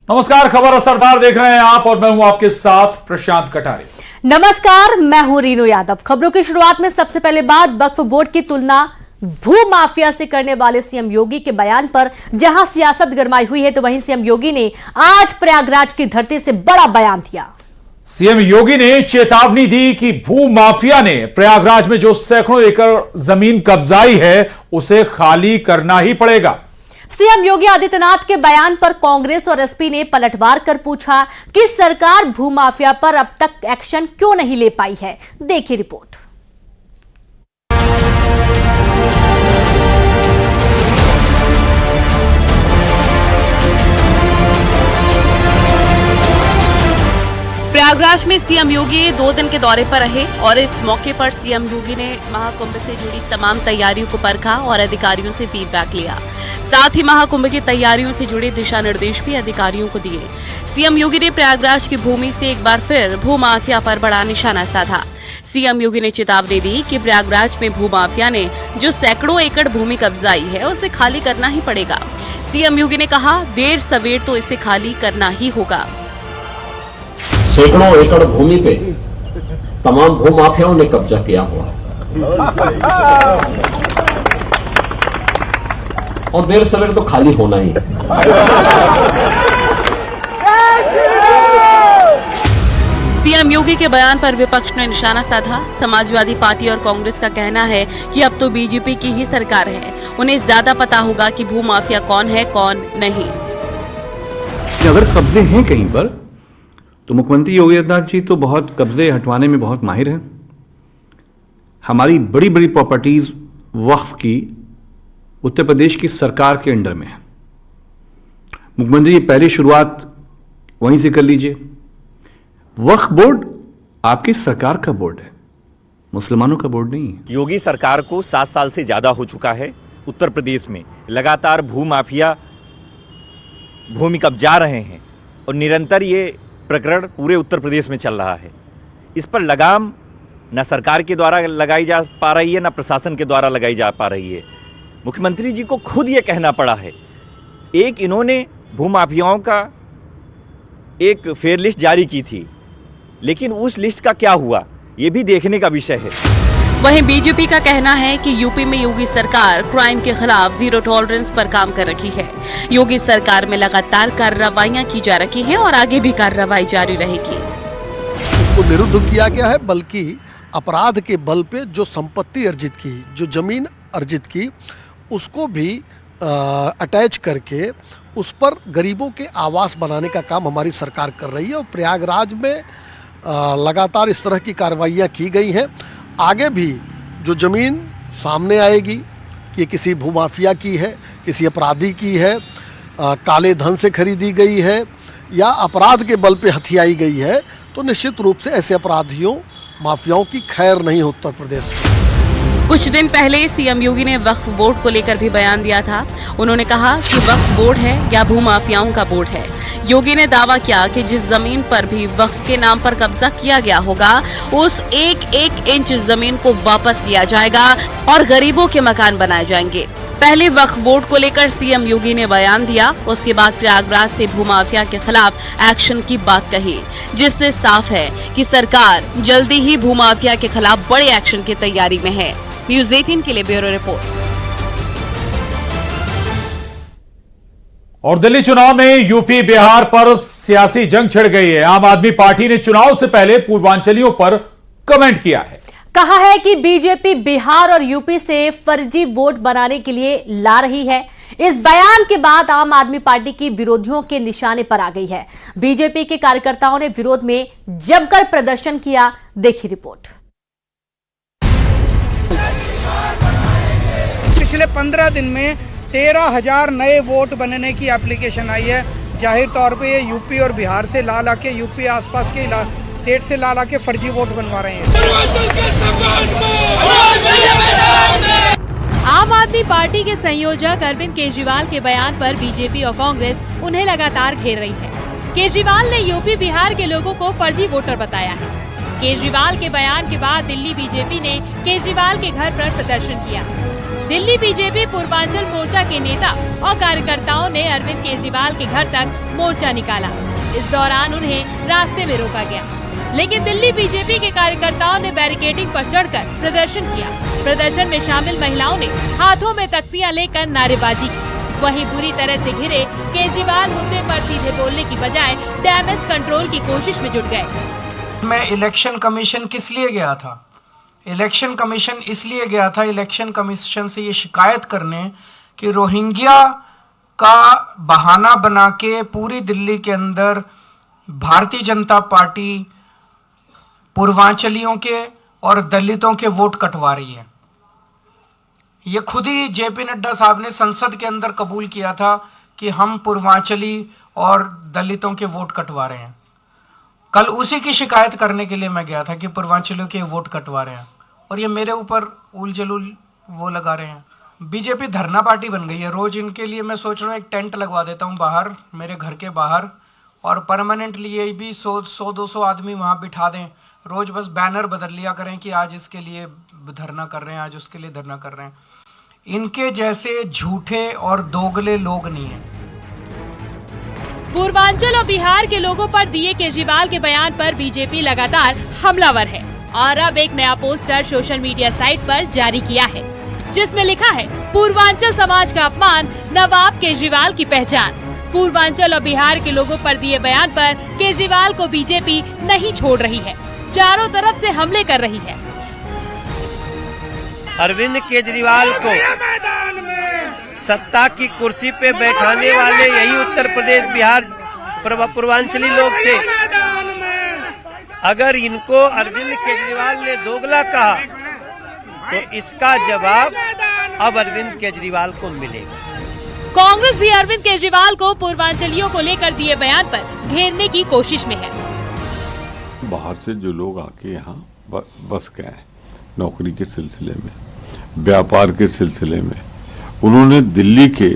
नमस्कार, खबर असरदार देख रहे हैं आप और मैं हूं आपके साथ प्रशांत कटारे। नमस्कार, मैं हूं रीनू यादव। खबरों की शुरुआत में सबसे पहले बात वक्फ बोर्ड की तुलना भू माफिया से करने वाले सीएम योगी के बयान पर। जहां सियासत गरमाई हुई है तो वहीं सीएम योगी ने आज प्रयागराज की धरती से बड़ा बयान दिया। सीएम योगी ने चेतावनी दी कि भू माफिया ने प्रयागराज में जो सैकड़ों एकड़ जमीन कब्जाई है उसे खाली करना ही पड़ेगा। सीएम योगी आदित्यनाथ के बयान पर कांग्रेस और एसपी ने पलटवार कर पूछा कि सरकार भूमाफिया पर अब तक एक्शन क्यों नहीं ले पाई है। देखिए रिपोर्ट। प्रयागराज में सीएम योगी 2 दिन के दौरे पर रहे और इस मौके पर सीएम योगी ने महाकुंभ से जुड़ी तमाम तैयारियों को परखा और अधिकारियों से फीडबैक लिया। साथ ही महाकुंभ की तैयारियों से जुड़े दिशा निर्देश भी अधिकारियों को दिए। सीएम योगी ने प्रयागराज की भूमि से एक बार फिर भू माफिया पर बड़ा निशाना साधा। सीएम योगी ने चेतावनी दी कि प्रयागराज में भू माफिया ने जो सैकड़ों एकड़ भूमि कब्जाई है उसे खाली करना ही पड़ेगा। सीएम योगी ने कहा, देर सवेर तो इसे खाली करना ही होगा। सैकड़ों एकड़ भूमि पे तमाम भूमाफियाओं ने कब्जा किया हुआ है और देर सवेर तो खाली होना ही है। सीएम योगी के बयान पर विपक्ष ने निशाना साधा। समाजवादी पार्टी और कांग्रेस का कहना है कि अब तो बीजेपी की ही सरकार है, उन्हें ज्यादा पता होगा कि भूमाफिया कौन है कौन नहीं। अगर कब्जे हैं कहीं पर तो मुख्यमंत्री योगी आदित्यनाथ जी तो बहुत कब्जे हटवाने में बहुत माहिर हैं। हमारी बड़ी बड़ी प्रॉपर्टीज वक्फ की उत्तर प्रदेश की सरकार के अंडर में है। मुख्यमंत्री जी पहली शुरुआत वहीं से कर लीजिए। वक्फ बोर्ड आपकी सरकार का बोर्ड है, मुसलमानों का बोर्ड नहीं है। योगी सरकार को 7 साल से ज्यादा हो चुका है। उत्तर प्रदेश में लगातार भू माफिया भूमि कब्जा रहे हैं और निरंतर ये प्रकरण पूरे उत्तर प्रदेश में चल रहा है। इस पर लगाम न सरकार के द्वारा लगाई जा पा रही है, न प्रशासन के द्वारा लगाई जा पा रही है। मुख्यमंत्री जी को खुद ये कहना पड़ा है। एक इन्होंने भूमाफियाओं का एक फेयर लिस्ट जारी की थी, लेकिन उस लिस्ट का क्या हुआ ये भी देखने का विषय है। वहीं बीजेपी का कहना है कि यूपी में योगी सरकार क्राइम के खिलाफ जीरो टॉलरेंस पर काम कर रही है। योगी सरकार में लगातार कार्रवाइयां की जा रही हैं और आगे भी कार्रवाई जारी रहेगी। उसको निरुद्ध किया गया है, बल्कि अपराध के बल पे जो संपत्ति अर्जित की, जो जमीन अर्जित की, उसको भी अटैच करके उस पर गरीबों के आवास बनाने का काम हमारी सरकार कर रही है। और प्रयागराज में लगातार इस तरह की कार्रवाइयाँ की गई हैं। आगे भी जो ज़मीन सामने आएगी कि किसी भूमाफिया की है, किसी अपराधी की है, काले धन से खरीदी गई है या अपराध के बल पे हथियाई गई है, तो निश्चित रूप से ऐसे अपराधियों माफियाओं की खैर नहीं हो उत्तर प्रदेश में। कुछ दिन पहले सीएम योगी ने वक्फ बोर्ड को लेकर भी बयान दिया था। उन्होंने कहा कि वक्फ बोर्ड है या भूमाफियाओं का बोर्ड है। योगी ने दावा किया कि जिस जमीन पर भी वक्फ के नाम पर कब्जा किया गया होगा उस एक इंच जमीन को वापस लिया जाएगा और गरीबों के मकान बनाए जाएंगे। पहले वक्फ बोर्ड को लेकर सीएम योगी ने बयान दिया, उसके बाद प्रयागराज से भूमाफिया के खिलाफ एक्शन की बात कही, जिससे साफ है कि सरकार जल्दी ही भूमाफिया के खिलाफ बड़े एक्शन की तैयारी में है। न्यूज़ 18 के लिए ब्यूरो रिपोर्ट। और दिल्ली चुनाव में यूपी बिहार पर सियासी जंग छिड़ गई है। आम आदमी पार्टी ने चुनाव से पहले पूर्वांचलियों पर कमेंट किया है। कहा है कि बीजेपी बिहार और यूपी से फर्जी वोट बनाने के लिए ला रही है। इस बयान के बाद आम आदमी पार्टी की विरोधियों के निशाने पर आ गई है। बीजेपी के कार्यकर्ताओं ने विरोध में जमकर प्रदर्शन किया। देखिए रिपोर्ट। पिछले 15 दिन में 13,000 नए वोट बनने की एप्लीकेशन आई है। जाहिर तौर पे ये यूपी और बिहार से ला के यूपी आसपास के स्टेट से ला के फर्जी वोट बनवा रहे हैं। आम आदमी पार्टी के संयोजक अरविंद केजरीवाल के बयान पर बीजेपी और कांग्रेस उन्हें लगातार घेर रही है। केजरीवाल ने यूपी बिहार के लोगों को फर्जी वोटर बताया है। केजरीवाल के बयान के बाद दिल्ली बीजेपी ने केजरीवाल के घर पर प्रदर्शन किया। दिल्ली बीजेपी पूर्वांचल मोर्चा के नेता और कार्यकर्ताओं ने अरविंद केजरीवाल के घर तक मोर्चा निकाला। इस दौरान उन्हें रास्ते में रोका गया, लेकिन दिल्ली बीजेपी के कार्यकर्ताओं ने बैरिकेडिंग पर चढ़कर प्रदर्शन किया। प्रदर्शन में शामिल महिलाओं ने हाथों में तख्तियां लेकर नारेबाजी की। वहीं बुरी तरह से घिरे केजरीवाल मुद्दे पर सीधे बोलने की बजाय डैमेज कंट्रोल की कोशिश में जुट गए। मैं इलेक्शन कमीशन किस लिए गया था? इलेक्शन कमीशन इसलिए गया था, इलेक्शन कमीशन से ये शिकायत करने कि रोहिंग्या का बहाना बना के पूरी दिल्ली के अंदर भारतीय जनता पार्टी पूर्वांचलियों के और दलितों के वोट कटवा रही है। ये खुद ही जेपी नड्डा साहब ने संसद के अंदर कबूल किया था कि हम पूर्वांचली और दलितों के वोट कटवा रहे हैं। कल उसी की शिकायत करने के लिए मैं गया था कि पूर्वांचलियों के वोट कटवा रहे हैं, और ये मेरे ऊपर उल जलूल वो लगा रहे हैं। बीजेपी धरना पार्टी बन गई है। रोज इनके लिए मैं सोच रहा हूँ एक टेंट लगवा देता हूँ बाहर, मेरे घर के बाहर, और परमानेंटली ये भी 100-200 आदमी वहाँ बिठा दें। रोज बस बैनर बदल लिया करें कि आज इसके लिए धरना कर रहे हैं, आज उसके लिए धरना कर रहे हैं। इनके जैसे झूठे और दोगले लोग नहीं हैं। पूर्वांचल और बिहार के लोगों पर दिए केजरीवाल के बयान पर बीजेपी लगातार हमलावर है और अब एक नया पोस्टर सोशल मीडिया साइट पर जारी किया है, जिसमें लिखा है, पूर्वांचल समाज का अपमान, नवाब केजरीवाल की पहचान। पूर्वांचल और बिहार के लोगों पर दिए बयान पर केजरीवाल को बीजेपी नहीं छोड़ रही है, चारों तरफ से हमले कर रही है। अरविंद केजरीवाल को सत्ता की कुर्सी पे बैठाने वाले यही उत्तर प्रदेश बिहार पूर्वांचली लोग थे। अगर इनको अरविंद केजरीवाल ने दोगला कहा तो इसका जवाब अब अरविंद केजरीवाल को मिलेगा। कांग्रेस भी अरविंद केजरीवाल को पूर्वांचलियों को लेकर दिए बयान पर घेरने की कोशिश में है। बाहर से जो लोग आके यहाँ बस गए हैं, नौकरी के सिलसिले में, व्यापार के सिलसिले में, उन्होंने दिल्ली के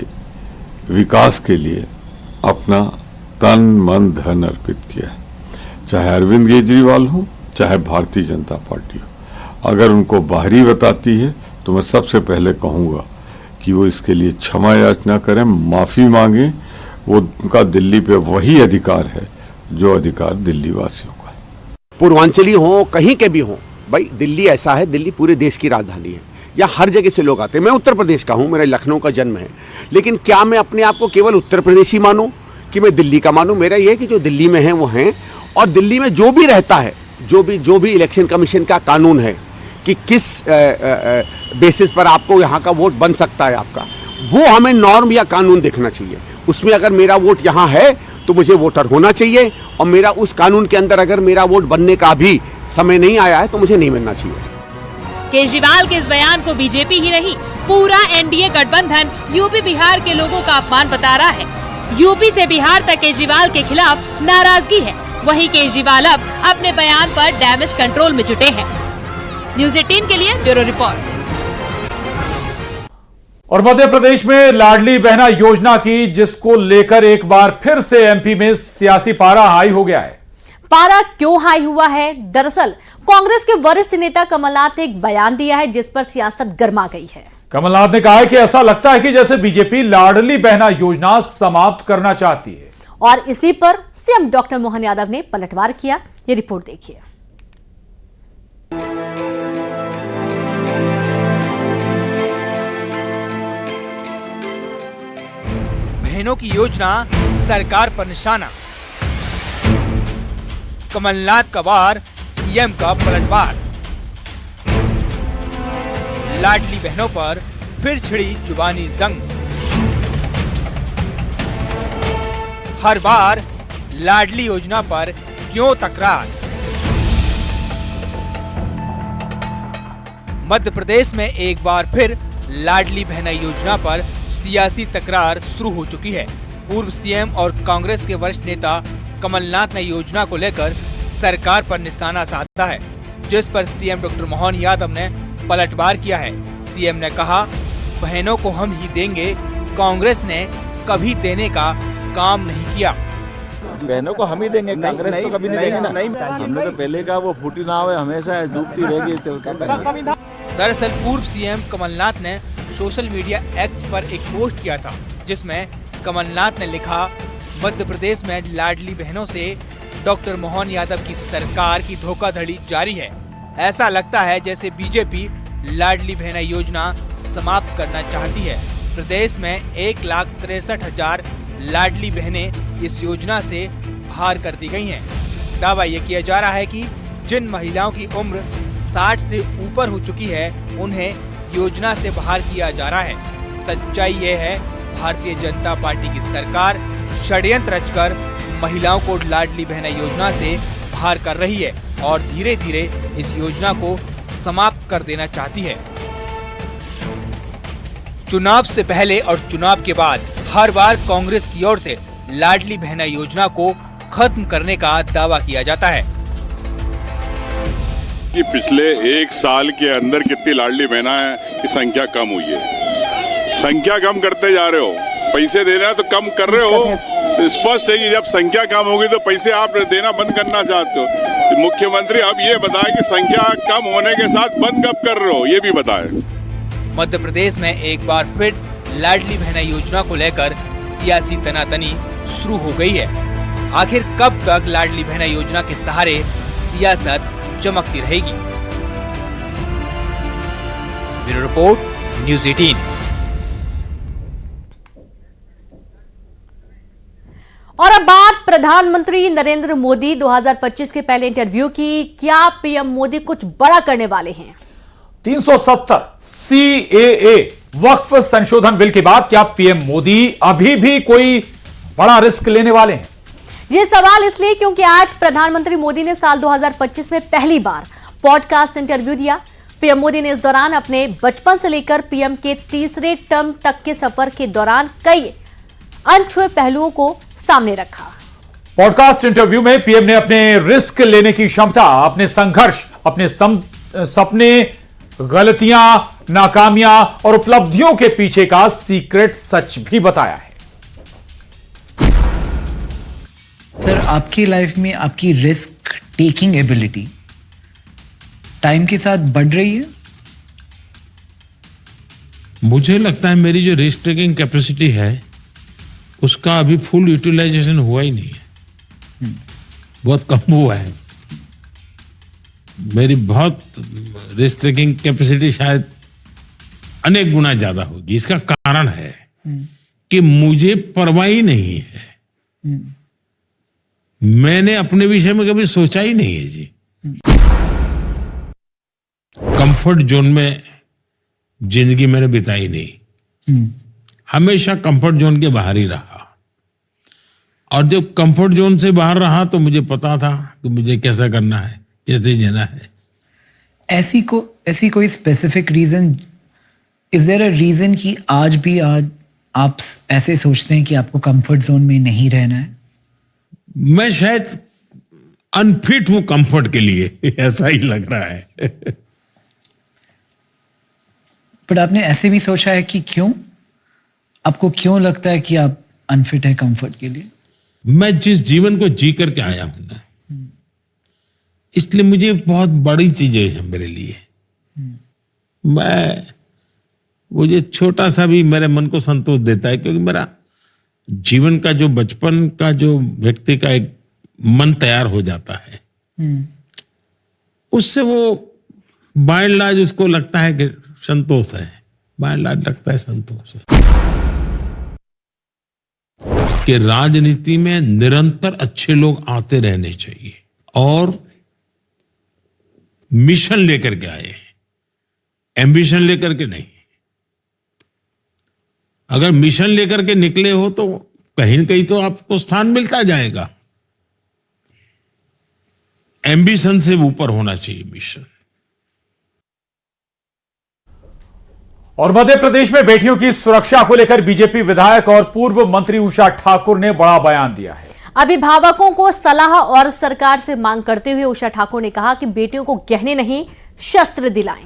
विकास के लिए अपना तन मन धन अर्पित किया है। चाहे अरविंद केजरीवाल हो, चाहे भारतीय जनता पार्टी हो। अगर उनको बाहरी बताती है तो मैं सबसे पहले कहूँगा कि वो इसके लिए क्षमा याचना करें, माफ़ी मांगें। वो उनका दिल्ली पे वही अधिकार है जो अधिकार दिल्ली वासियों का है। पूर्वांचली हो, कहीं के भी हो, भाई दिल्ली ऐसा है, दिल्ली पूरे देश की राजधानी है। यहाँ हर जगह से लोग आते हैं। मैं उत्तर प्रदेश का हूँ, मेरा लखनऊ का जन्म है, लेकिन क्या मैं अपने आप को केवल उत्तर प्रदेशी मानूं कि मैं दिल्ली का मानूं? मेरा ये है कि जो दिल्ली में है वो हैं, और दिल्ली में जो भी रहता है, जो भी इलेक्शन कमीशन का कानून है कि किस बेसिस पर आपको यहाँ का वोट बन सकता है आपका, वो हमें नॉर्म या कानून देखना चाहिए। उसमें अगर मेरा वोट यहाँ है तो मुझे वोटर होना चाहिए, और मेरा उस कानून के अंदर अगर मेरा वोट बनने का भी समय नहीं आया है तो मुझे नहीं मिलना चाहिए। केजरीवाल के इस बयान को बीजेपी ही नहीं, पूरा एनडीए गठबंधन यूपी बिहार के लोगों का अपमान बता रहा है। यूपी से बिहार तक केजरीवाल के खिलाफ नाराजगी है। वहीं केजरीवाल अब अपने बयान पर डैमेज कंट्रोल में जुटे हैं। न्यूज़ 18 के लिए ब्यूरो रिपोर्ट। और मध्य प्रदेश में लाडली बहना योजना की, जिसको लेकर एक बार फिर से एमपी में सियासी पारा हाई हो गया है। पारा क्यों हाई हुआ है? दरअसल कांग्रेस के वरिष्ठ नेता कमलनाथ ने एक बयान दिया है जिस पर सियासत गर्मा गई है। कमलनाथ ने कहा है कि ऐसा लगता है कि जैसे बीजेपी लाडली बहना योजना समाप्त करना चाहती है, और इसी पर सीएम डॉक्टर मोहन यादव ने पलटवार किया। ये रिपोर्ट देखिए। बहनों की योजना सरकार पर निशाना, कमलनाथ का वार, सीएम का पलटवार। लाडली बहनों पर फिर छिड़ी जुबानी जंग। हर बार लाडली योजना पर क्यों तकरार? मध्य प्रदेश में एक बार फिर लाडली बहना योजना पर सियासी तकरार शुरू हो चुकी है। पूर्व सीएम और कांग्रेस के वरिष्ठ नेता कमलनाथ ने योजना को लेकर सरकार पर निशाना साधा है, जिस पर सीएम डॉक्टर मोहन यादव ने पलटवार किया है। सीएम ने कहा, बहनों को हम ही देंगे, कांग्रेस ने कभी देने का काम नहीं किया। बहनों को हम ही देंगे, कांग्रेस तो कभी नहीं देंगे ना। हमने तो पहले कहा वो फूटी नाव है, हमेशा डूबती रहेगी। दरअसल पूर्व सीएम कमलनाथ ने सोशल मीडिया एक्स पर एक पोस्ट किया था, जिसमें कमलनाथ ने लिखा, मध्य प्रदेश में लाडली बहनों से डॉक्टर मोहन यादव की सरकार की धोखाधड़ी जारी है। ऐसा लगता है जैसे बीजेपी लाडली बहना योजना समाप्त करना चाहती है। प्रदेश में 1,63,000 लाडली बहनें इस योजना से बाहर कर दी गई हैं। दावा ये किया जा रहा है कि जिन महिलाओं की उम्र 60 से ऊपर हो चुकी है, उन्हें योजना से बाहर किया जा रहा है। सच्चाई ये है, भारतीय जनता पार्टी की सरकार षड्यंत्र रचकर महिलाओं को लाडली बहना योजना से बाहर कर रही है और धीरे धीरे इस योजना को समाप्त कर देना चाहती है। चुनाव से पहले और चुनाव के बाद हर बार कांग्रेस की ओर से लाडली बहना योजना को खत्म करने का दावा किया जाता है कि पिछले एक साल के अंदर कितनी लाडली बहना है की संख्या कम हुई है। संख्या कम करते जा रहे हो, पैसे देना है तो कम कर रहे हो। स्पष्ट है कि जब संख्या कम होगी तो पैसे आप देना बंद करना चाहते हो। तो मुख्यमंत्री अब ये बताए कि संख्या कम होने के साथ बंद कब कर रहे हो, ये भी बताए। मध्य प्रदेश में एक बार फिर लाडली बहना योजना को लेकर सियासी तनातनी शुरू हो गई है। आखिर कब तक लाडली बहना योजना के सहारे सियासत चमकती रहेगी? Bureau report, news 18। और अब बात प्रधानमंत्री नरेंद्र मोदी 2025 के पहले इंटरव्यू की। क्या पीएम मोदी कुछ बड़ा करने वाले हैं? 370 CAA वक्फ संशोधन बिल के बाद क्या पीएम मोदी अभी भी कोई बड़ा रिस्क लेने वाले हैं? ये सवाल इसलिए क्योंकि आज प्रधानमंत्री मोदी ने साल 2025 में पहली बार पॉडकास्ट इंटरव्यू दिया। पीएम मोदी ने इस दौरान अपने बचपन से लेकर पीएम के तीसरे टर्म तक के सफर के दौरान कई अनछुए पहलुओं को सामने रखा। पॉडकास्ट इंटरव्यू में पीएम ने अपने रिस्क लेने की क्षमता, अपने संघर्ष, अपने सपने, गलतियां, नाकामियां और उपलब्धियों के पीछे का सीक्रेट सच भी बताया है। सर, आपकी लाइफ में आपकी रिस्क टेकिंग एबिलिटी टाइम के साथ बढ़ रही है? मुझे लगता है मेरी जो रिस्क टेकिंग कैपेसिटी है उसका अभी फुल यूटिलाइजेशन हुआ ही नहीं है, बहुत कम हुआ है। मेरी बहुत रिस्क टेकिंग कैपेसिटी शायद अनेक गुना ज्यादा होगी। इसका कारण है कि मुझे परवाह ही नहीं है। मैंने अपने विषय में कभी सोचा ही नहीं है जी। कंफर्ट जोन में जिंदगी मैंने बिताई नहीं, हमेशा कंफर्ट जोन के बाहर ही रहा। और जब कंफर्ट जोन से बाहर रहा तो मुझे पता था कि मुझे कैसा करना है, कैसे जीना है। ऐसी कोई specific reason, is there a reason कि आज आप ऐसे सोचते हैं कि आपको कंफर्ट जोन में नहीं रहना है? मैं शायद अनफिट हूं कंफर्ट के लिए, ऐसा ही लग रहा है। बट आपने ऐसे भी सोचा है कि क्यों? आपको क्यों लगता है कि आप अनफिट है कंफर्ट के लिए? मैं जिस जीवन को जी करके आया हूं ना, इसलिए मुझे बहुत बड़ी चीजें हैं मेरे लिए। मुझे छोटा सा भी मेरे मन को संतोष देता है, क्योंकि मेरा जीवन का जो बचपन का जो व्यक्ति का एक मन तैयार हो जाता है, उससे वो बाय एंड लार्ज उसको लगता है कि संतोष है, बाय एंड लार्ज लगता है संतोष है। कि राजनीति में निरंतर अच्छे लोग आते रहने चाहिए और मिशन लेकर के आए, एम्बिशन लेकर के नहीं। अगर मिशन लेकर के निकले हो तो कहीं न कहीं तो आपको स्थान मिलता जाएगा। एम्बिशन से ऊपर होना चाहिए मिशन। और मध्य प्रदेश में बेटियों की सुरक्षा को लेकर बीजेपी विधायक और पूर्व मंत्री उषा ठाकुर ने बड़ा बयान दिया है। अभिभावकों को सलाह और सरकार से मांग करते हुए उषा ठाकुर ने कहा कि बेटियों को गहने नहीं, शस्त्र दिलाएं।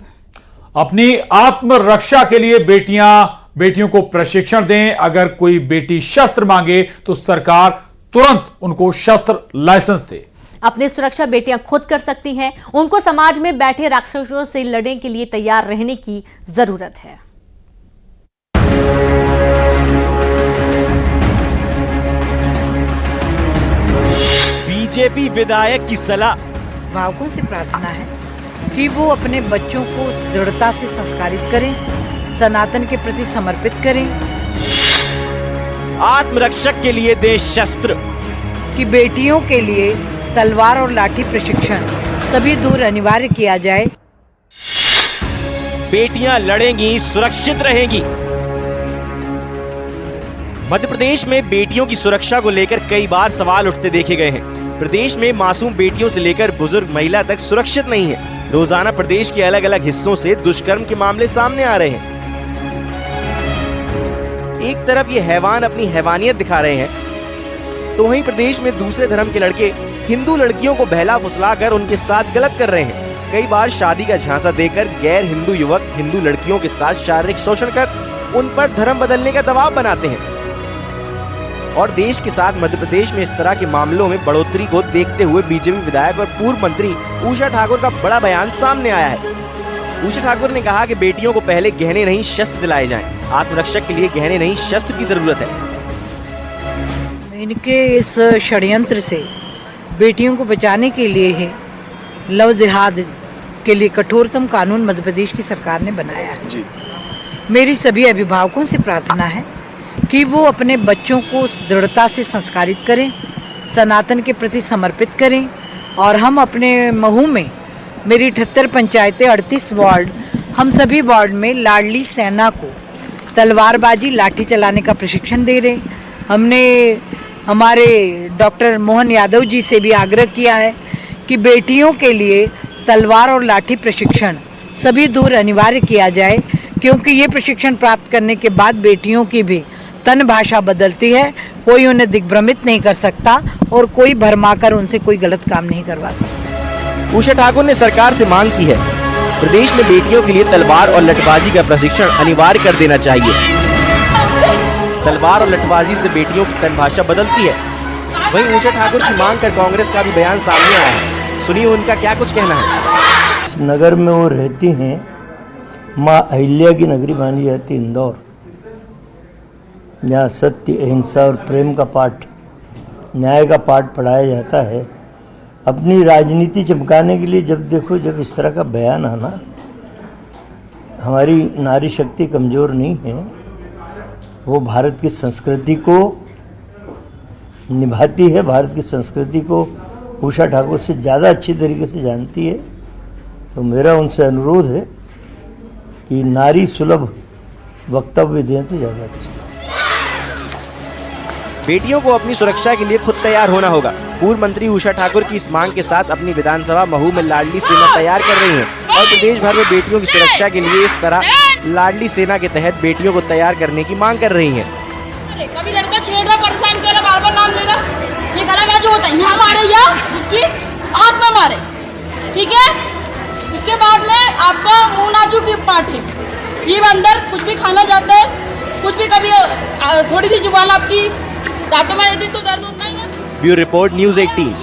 अपनी आत्मरक्षा के लिए बेटियों को प्रशिक्षण दें। अगर कोई बेटी शस्त्र मांगे तो सरकार तुरंत उनको शस्त्र लाइसेंस दे। अपनी सुरक्षा बेटियां खुद कर सकती हैं। उनको समाज में बैठे राक्षसों से लड़ने के लिए तैयार रहने की जरूरत है। बीजेपी विधायक की सलाह। भावकों से प्रार्थना है कि वो अपने बच्चों को दृढ़ता से संस्कारित करें, सनातन के प्रति समर्पित करें, आत्मरक्षक के लिए दें शस्त्र, कि बेटियों के लिए तलवार और लाठी प्रशिक्षण सभी दूर अनिवार्य किया जाए। बेटियां लड़ेंगी, सुरक्षित रहेंगी। मध्य प्रदेश में बेटियों की सुरक्षा को लेकर कई बार सवाल उठते देखे गए हैं। प्रदेश में मासूम बेटियों से लेकर बुजुर्ग महिला तक सुरक्षित नहीं है। रोजाना प्रदेश के अलग अलग हिस्सों से दुष्कर्म के मामले सामने आ रहे हैं। एक तरफ ये हैवान अपनी हैवानियत दिखा रहे हैं, तो वहीं प्रदेश में दूसरे धर्म के लड़के हिंदू लड़कियों को बहला फुसलाकर उनके साथ गलत कर रहे हैं। कई बार शादी का झांसा देकर गैर हिंदू युवक हिंदू लड़कियों के साथ शारीरिक शोषण कर उन पर धर्म बदलने का दबाव बनाते हैं। और देश के साथ मध्य प्रदेश में इस तरह के मामलों में बढ़ोतरी को देखते हुए बीजेपी विधायक और पूर्व मंत्री उषा ठाकुर का बड़ा बयान सामने आया है। उषा ठाकुर ने कहा कि बेटियों को पहले गहने नहीं शस्त्र दिलाए जाएं। आत्मरक्षक के लिए गहने नहीं शस्त्र की जरूरत है। इनके इस षड्यंत्र से बेटियों को बचाने के लिए है लव जिहाद के लिए कठोरतम कानून मध्य प्रदेश की सरकार ने बनाया है। जी। मेरी सभी अभिभावकों से प्रार्थना है कि वो अपने बच्चों को दृढ़ता से संस्कारित करें, सनातन के प्रति समर्पित करें। और हम अपने महू में मेरी 78 पंचायतें 38 वार्ड, हम सभी वार्ड में लाडली सेना को तलवारबाजी लाठी चलाने का प्रशिक्षण दे रहे। हमने हमारे डॉक्टर मोहन यादव जी से भी आग्रह किया है कि बेटियों के लिए तलवार और लाठी प्रशिक्षण सभी दूर अनिवार्य किया जाए, क्योंकि ये प्रशिक्षण प्राप्त करने के बाद बेटियों की भी तन भाषा बदलती है। कोई उन्हें दिग्भ्रमित नहीं कर सकता और कोई भरमाकर उनसे कोई गलत काम नहीं करवा सकता। उषा ठाकुर ने सरकार से मांग की है प्रदेश में बेटियों के लिए तलवार और लठबाजी का प्रशिक्षण अनिवार्य कर देना चाहिए। तलवार और लठबाजी से बेटियों की तन भाषा बदलती है। वहीं उषा ठाकुर की मांग कर कांग्रेस का भी बयान सामने आया है। सुनिए उनका क्या कुछ कहना है। इस नगर में वो रहती हैं, माँ अहिल्या की नगरी मानी जाती इंदौर, जहाँ सत्य, अहिंसा और प्रेम का पाठ, न्याय का पाठ पढ़ाया जाता है। अपनी राजनीति चमकाने के लिए जब देखो, जब इस तरह का बयान आना, हमारी नारी शक्ति कमज़ोर नहीं है, वो भारत की संस्कृति को निभाती है, भारत की संस्कृति को उषा ठाकुर से ज़्यादा अच्छी तरीके से जानती है। तो मेरा उनसे अनुरोध है कि नारी सुलभ वक्तव्य दें तो ज़्यादा अच्छा। बेटियों को अपनी सुरक्षा के लिए खुद तैयार होना होगा। पूर्व मंत्री उषा ठाकुर की इस मांग के साथ अपनी विधानसभा महू में लाडली सेना तैयार कर रही है और प्रदेश भर में बेटियों की सुरक्षा के लिए इस तरह लाडली सेना के तहत बेटियों को तैयार करने की मांग कर रही है। कभी लड़का छेड़ रहा, परेशान कर रहा, बार-बार नाम ले रहा, ये गला जो होता है यहाँ मारे या उसकी हाथ में मारे, ठीक है। उसके बाद में आपका मुंह नाजुक की पार्ट है, जीव अंदर कुछ भी खाना जाता है, कुछ भी कभी थोड़ी सी जुबान आपकी दांतों में यदि तो दर्द होता है ना। Bureau report news 18।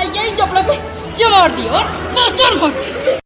यही जबड़े पे जो मार दी और तो चल मार दी।